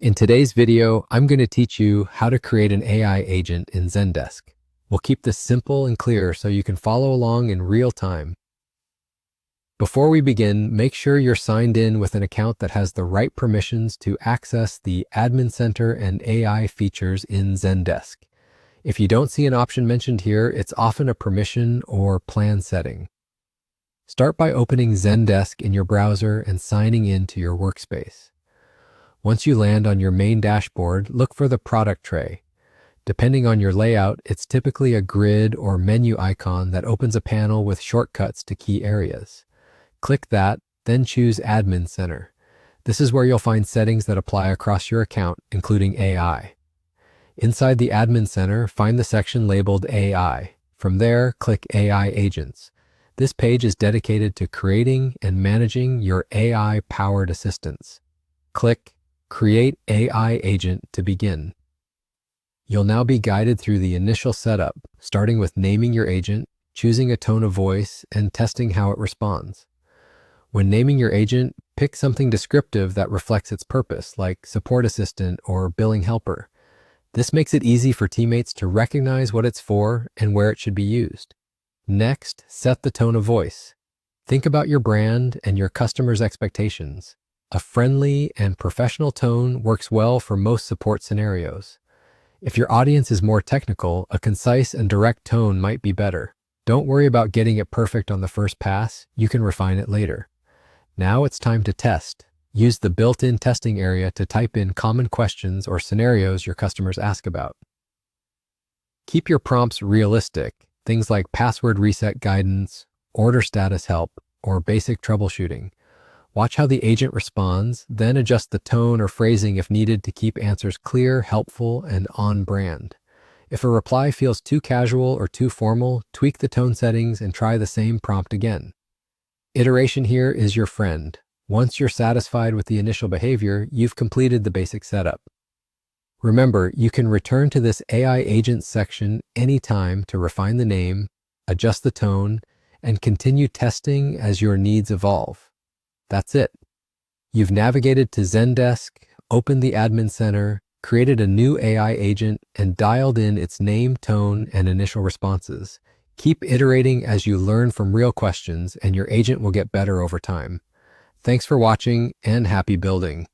In today's video, I'm going to teach you how to create an AI agent in Zendesk. We'll keep this simple and clear so you can follow along in real time. Before we begin, make sure you're signed in with an account that has the right permissions to access the Admin Center and AI features in Zendesk. If you don't see an option mentioned here, it's often a permission or plan setting. Start by opening Zendesk in your browser and signing in to your workspace. Once you land on your main dashboard, look for the product tray. Depending on your layout, it's typically a grid or menu icon that opens a panel with shortcuts to key areas. Click that, then choose Admin Center. This is where you'll find settings that apply across your account, including AI. Inside the Admin Center, find the section labeled AI. From there, click AI Agents. This page is dedicated to creating and managing your AI-powered assistants. Click Create AI Agent to begin. You'll now be guided through the initial setup, starting with naming your agent, choosing a tone of voice, and testing how it responds. When naming your agent, pick something descriptive that reflects its purpose, like support assistant or billing helper. This makes it easy for teammates to recognize what it's for and where it should be used. Next, set the tone of voice. Think about your brand and your customers' expectations. A friendly and professional tone works well for most support scenarios. If your audience is more technical, a concise and direct tone might be better. Don't worry about getting it perfect on the first pass. You can refine it later. Now it's time to test. Use the built-in testing area to type in common questions or scenarios your customers ask about. Keep your prompts realistic. Things like password reset guidance, order status help, or basic troubleshooting. Watch how the agent responds, then adjust the tone or phrasing if needed to keep answers clear, helpful, and on brand. If a reply feels too casual or too formal, tweak the tone settings and try the same prompt again. Iteration here is your friend. Once you're satisfied with the initial behavior, you've completed the basic setup. Remember, you can return to this AI agent section anytime to refine the name, adjust the tone, and continue testing as your needs evolve. That's it. You've navigated to Zendesk, opened the Admin Center, created a new AI agent, and dialed in its name, tone, and initial responses. Keep iterating as you learn from real questions, and your agent will get better over time. Thanks for watching, and happy building.